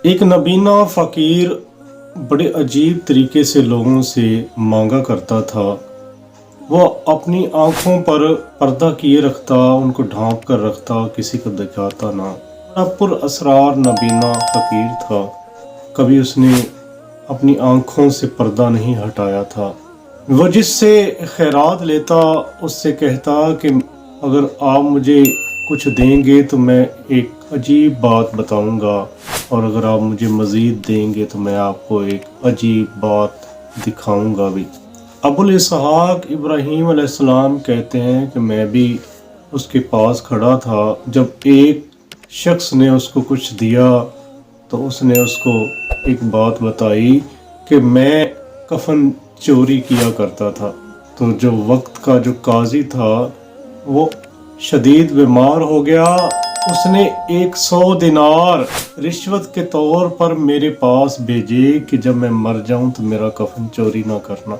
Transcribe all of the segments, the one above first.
ایک نبینا فقیر بڑے عجیب طریقے سے لوگوں سے مانگا کرتا تھا۔ وہ اپنی آنکھوں پر پردہ کیے رکھتا، ان کو ڈھانپ کر رکھتا، کسی کو دکھاتا نہ۔ بڑا پر اسرار نبینا فقیر تھا، کبھی اس نے اپنی آنکھوں سے پردہ نہیں ہٹایا تھا۔ وہ جس سے خیرات لیتا اس سے کہتا کہ اگر آپ مجھے کچھ دیں گے تو میں ایک عجیب بات بتاؤں گا، اور اگر آپ مجھے مزید دیں گے تو میں آپ کو ایک عجیب بات دکھاؤں گا بھی۔ ابو الاسحاق ابراہیم علیہ السلام کہتے ہیں کہ میں بھی اس کے پاس کھڑا تھا، جب ایک شخص نے اس کو کچھ دیا تو اس نے اس کو ایک بات بتائی کہ میں کفن چوری کیا کرتا تھا۔ تو جو وقت کا جو قاضی تھا وہ شدید بیمار ہو گیا، اس نے 100 دینار رشوت کے طور پر میرے پاس بھیجے کہ جب میں مر جاؤں تو میرا کفن چوری نہ کرنا۔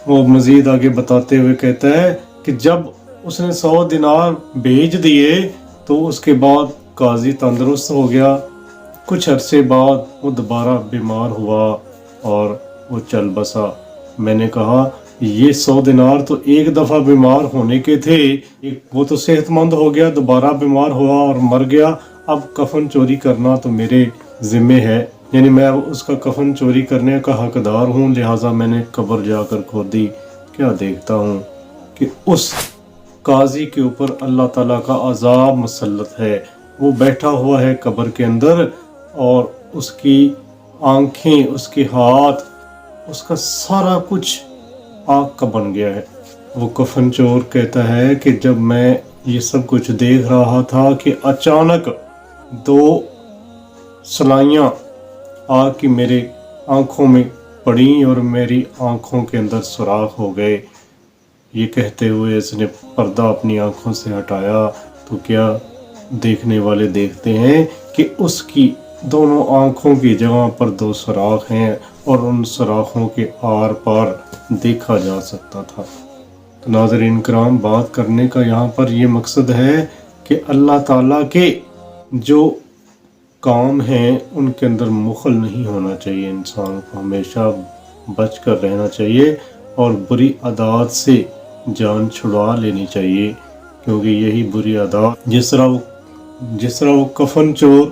وہ مزید آگے بتاتے ہوئے کہتا ہے کہ جب اس نے 100 دینار بھیج دیے تو اس کے بعد قاضی تندرست ہو گیا۔ کچھ عرصے بعد وہ دوبارہ بیمار ہوا اور وہ چل بسا۔ میں نے کہا یہ 100 دینار تو ایک دفعہ بیمار ہونے کے تھے، وہ تو صحت مند ہو گیا، دوبارہ بیمار ہوا اور مر گیا، اب کفن چوری کرنا تو میرے ذمہ ہے، یعنی میں اس کا کفن چوری کرنے کا حقدار ہوں، لہٰذا میں نے قبر جا کر کھودی۔ کیا دیکھتا ہوں کہ اس قاضی کے اوپر اللہ تعالیٰ کا عذاب مسلط ہے، وہ بیٹھا ہوا ہے قبر کے اندر اور اس کی آنکھیں، اس کے ہاتھ، اس کا سارا کچھ آگ کا بن گیا ہے۔ وہ کفن چور کہتا ہے کہ جب میں یہ سب کچھ دیکھ رہا تھا کہ اچانک 2 سلائیاں آگ کی میرے آنکھوں میں پڑیں اور میری آنکھوں کے اندر سوراخ ہو گئے۔ یہ کہتے ہوئے اس نے پردہ اپنی آنکھوں سے ہٹایا تو کیا دیکھنے والے دیکھتے ہیں کہ اس کی دونوں آنکھوں کی جگہ پر 2 سوراخ ہیں اور ان سوراخوں کے آر پار دیکھا جا سکتا تھا۔ تو ناظرین کرام، بات کرنے کا یہاں پر یہ مقصد ہے کہ اللہ تعالیٰ کے جو کام ہیں ان کے اندر مخل نہیں ہونا چاہیے، انسان کو ہمیشہ بچ کر رہنا چاہیے اور بری عادات سے جان چھڑوا لینی چاہیے، کیونکہ یہی بری عادات، جس طرح وہ کفن چور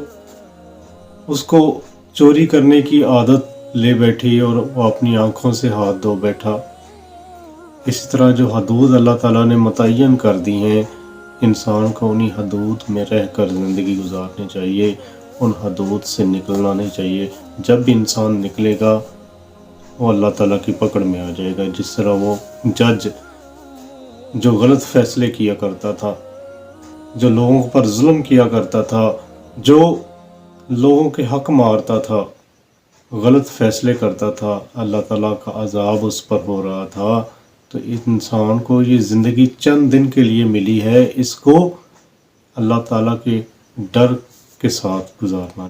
اس کو چوری کرنے کی عادت لے بیٹھی اور وہ اپنی آنکھوں سے ہاتھ دھو بیٹھا، اسی طرح جو حدود اللہ تعالیٰ نے متعین کر دی ہیں، انسان کو انہی حدود میں رہ کر زندگی گزارنی چاہیے، ان حدود سے نکلنا نہیں چاہیے۔ جب بھی انسان نکلے گا وہ اللہ تعالیٰ کی پکڑ میں آ جائے گا، جس طرح وہ جج جو غلط فیصلے کیا کرتا تھا، جو لوگوں پر ظلم کیا کرتا تھا، جو لوگوں کے حق مارتا تھا، غلط فیصلے کرتا تھا، اللہ تعالیٰ کا عذاب اس پر ہو رہا تھا۔ تو انسان کو یہ زندگی چند دن کے لیے ملی ہے، اس کو اللہ تعالیٰ کے ڈر کے ساتھ گزارنا